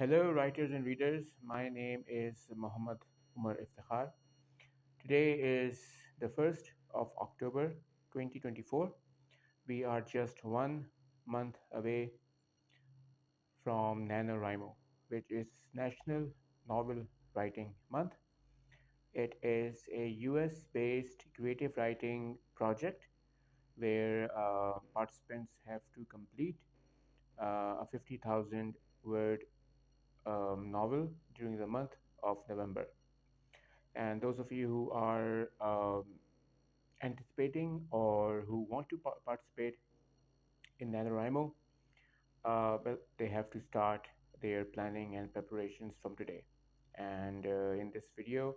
Hello, writers and readers. My name is Muhammad Umar Iftikhar. Today is the 1st of October 2024. We are just 1 month away from NaNoWriMo, which is National Novel Writing Month. It is a US based creative writing project where participants have to complete a 50,000 word novel during the month of November. And those of you who are anticipating or who want to participate in NaNoWriMo, well, they have to start their planning and preparations from today. And in this video,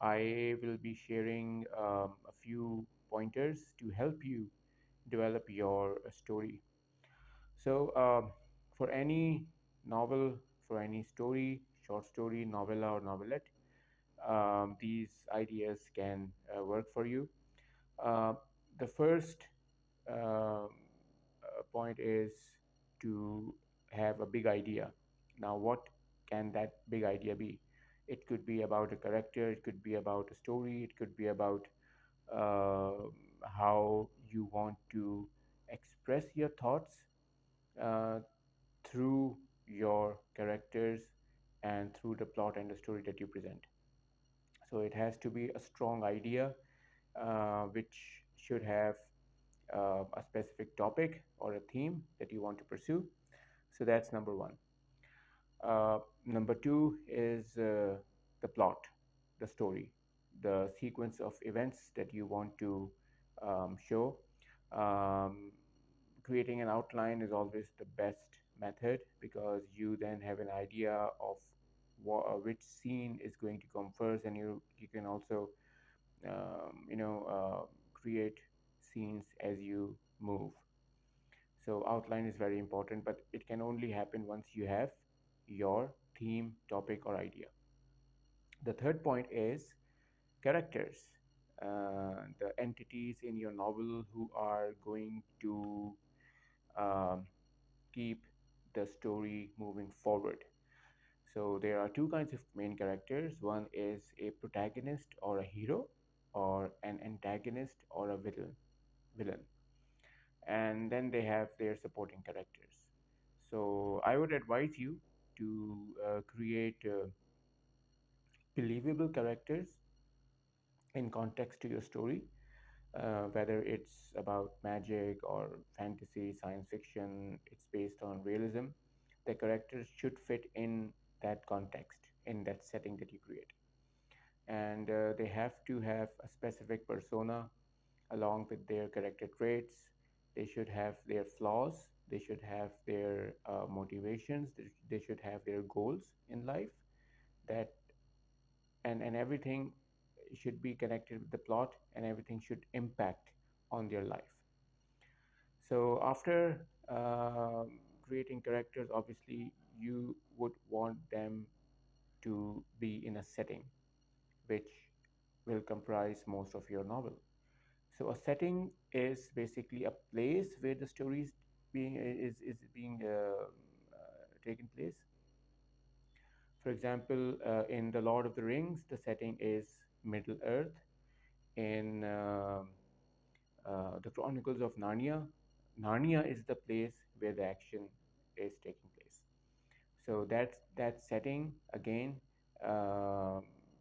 I will be sharing a few pointers to help you develop your story. So, for any novel, for any story, short story, novella, or novelette, these ideas can work for you. Uh, the first point is to have a big idea. Now, what can that big idea be? It could be about a character, it could be about a story, it could be about uh, how you want to express your thoughts uh, through your characters and through the plot and the story that you present. So it has to be a strong idea which should have a specific topic or a theme that you want to pursue. So that's number one. Number two is the plot, the story, the sequence of events that you want to show. Um, Creating an outline is always the best method because you then have an idea of which scene is going to come first, and you can also create scenes as you move. So outline is very important, but it can only happen once you have your theme, topic, or idea. The third point is characters, the entities in your novel who are going to um, keep the story moving forward. So there are two kinds of main characters. One is a protagonist or a hero, or an antagonist or a villain. And then they have their supporting characters. So I would advise you to create believable characters in context to your story, whether it's about magic or fantasy, science fiction, it's based on realism. The characters should fit in that context, in that setting that you create. And they have to have a specific persona along with their character traits. They should have their flaws, they should have their motivations, they should have their goals in life, that and everything should be connected with the plot, and everything should impact on their life. So after creating characters, obviously you would want them to be in a setting which will comprise most of your novel. So a setting is basically a place where the story is being taken place. For example, in The Lord of the Rings, the setting is Middle Earth. In the Chronicles of Narnia, Narnia is the place where the action is taking place. So that setting again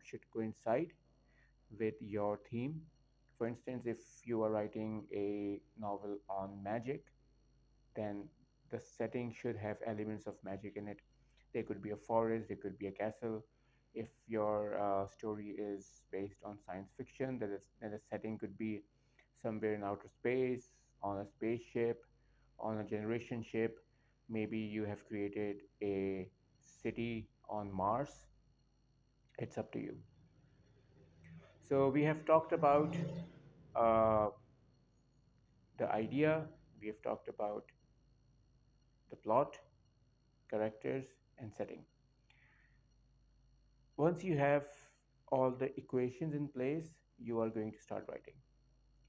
should coincide with your theme. For instance, if you are writing a novel on magic, then the setting should have elements of magic in it. There could be a forest, there could be a castle. If your story is based on science fiction, then the setting could be somewhere in outer space, on a spaceship, on a generation ship. Maybe you have created a city on Mars. It's up to you. So we have talked about uh, the idea, we have talked about the plot, characters, and setting. Once you have all the equations in place, you are going to start writing.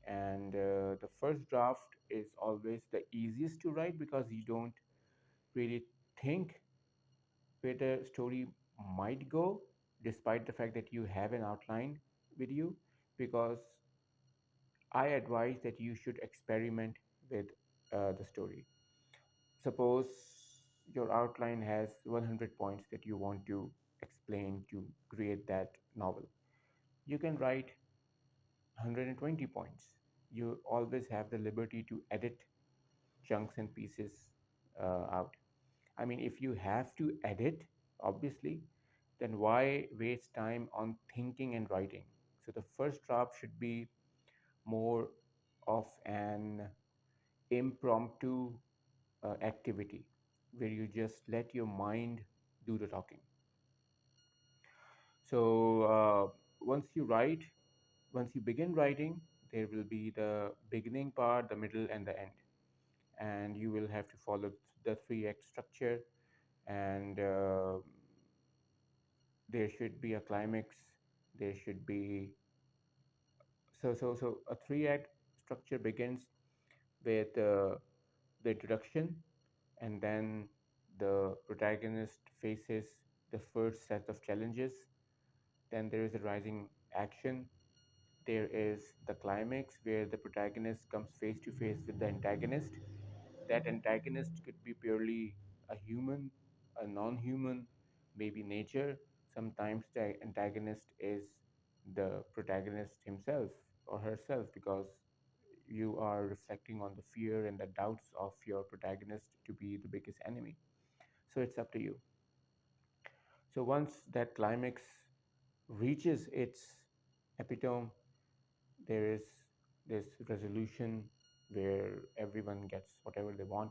And the first draft is always the easiest to write because you don't really think where the story might go, despite the fact that you have an outline with you, because I advise that you should experiment with the story. Suppose your outline has 100 points that you want to explain to create that novel. You can write 120 points. You always have the liberty to edit chunks and pieces out. I mean, if you have to edit, obviously, then why waste time on thinking and writing? So the first draft should be more of an impromptu activity where you just let your mind do the talking. So once you write, once you begin writing, there will be the beginning part, the middle, and the end. And you will have to follow the three act structure, and there should be a climax. There should be so a three act structure begins with the introduction, and then the protagonist faces the first set of challenges. Then there is a rising action. There is the climax where the protagonist comes face to face with the antagonist. That antagonist could be purely a human, a non human, maybe nature. Sometimes the antagonist is the protagonist himself or herself, because you are reflecting on the fear and the doubts of your protagonist to be the biggest enemy. So it's up to you. So once that climax reaches its epitome, there is this resolution where everyone gets whatever they want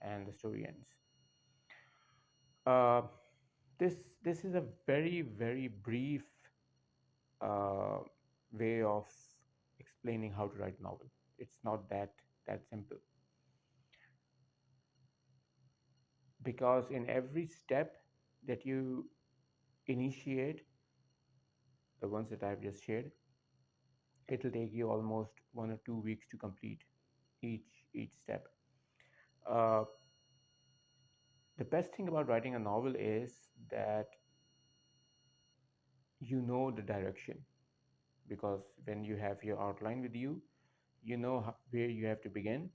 and the story ends. Uh, this this is a very brief uh, way of explaining how to write a novel. It's not that simple, because in every step that you initiate, the ones that I've just shared, it'll take you almost 1 or 2 weeks to complete each step. Uh, the best thing about writing a novel is that you know the direction, because when you have your outline with you, you know where you have to begin,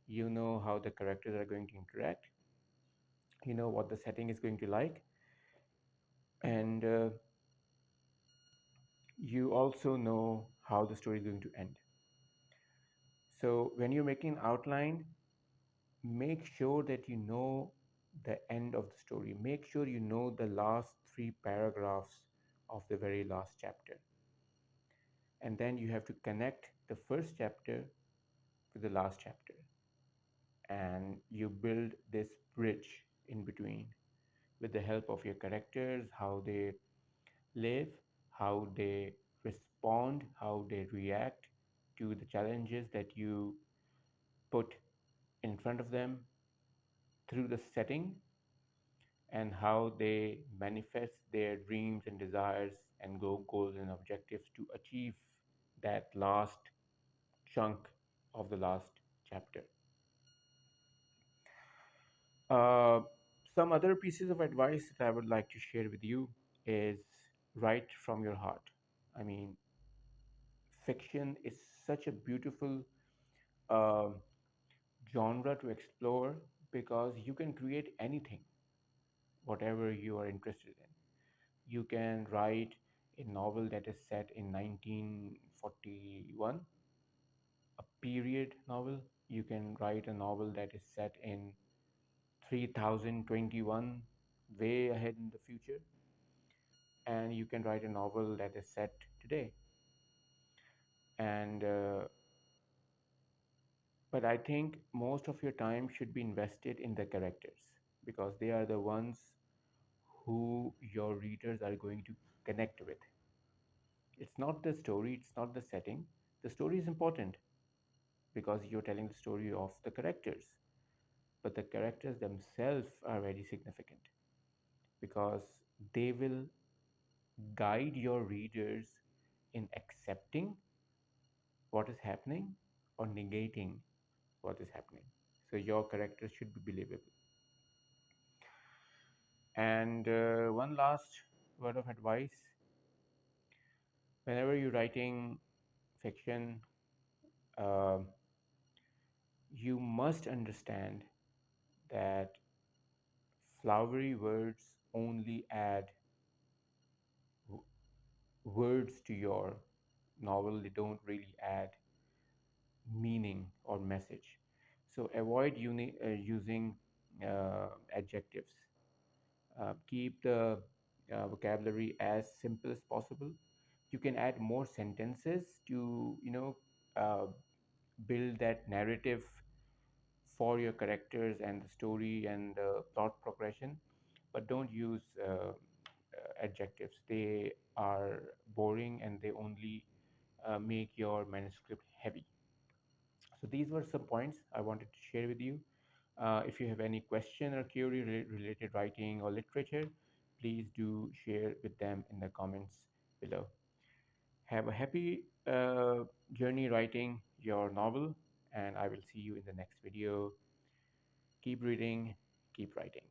you know how the characters are going to interact, you know what the setting is going to like, and you also know how the story is going to end. So when you're making an outline, make sure that you know the end of the story. Make sure you know the last three paragraphs of the very last chapter. And then you have to connect the first chapter with the last chapter. And you build this bridge in between with the help of your characters, how they live, how they respond, how they react to the challenges that you put in front of them through the setting, and how they manifest their dreams and desires and goals and objectives to achieve that last chunk of the last chapter. Uh, some other pieces of advice that I would like to share with you is write from your heart. I mean, fiction is such a beautiful uh, genre to explore, because you can create anything, whatever you are interested in. You can write a novel that is set in 1941, a period novel. You can write a novel that is set in 3021, way ahead in the future. And you can write a novel that is set today. And but I think most of your time should be invested in the characters, because they are the ones who your readers are going to connect with. It's not the story, it's not the setting. The story is important because you're telling the story of the characters, but the characters themselves are very significant, because they will guide your readers in accepting what is happening or negating what is happening. So your characters should be believable. And one last word of advice: whenever you're writing fiction, uh, you must understand that flowery words only add w- words to your novel. They don't really add meaning or message. So avoid using adjectives. Keep the vocabulary as simple as possible. You can add more sentences to uh, build that narrative for your characters and the story and the plot progression, but don't use adjectives. They are boring and they only make your manuscript heavy. So these were some points I wanted to share with you. If you have any question or query related writing or literature, please do share with them in the comments below. Have a happy journey writing your novel, and I will see you in the next video. Keep reading, keep writing.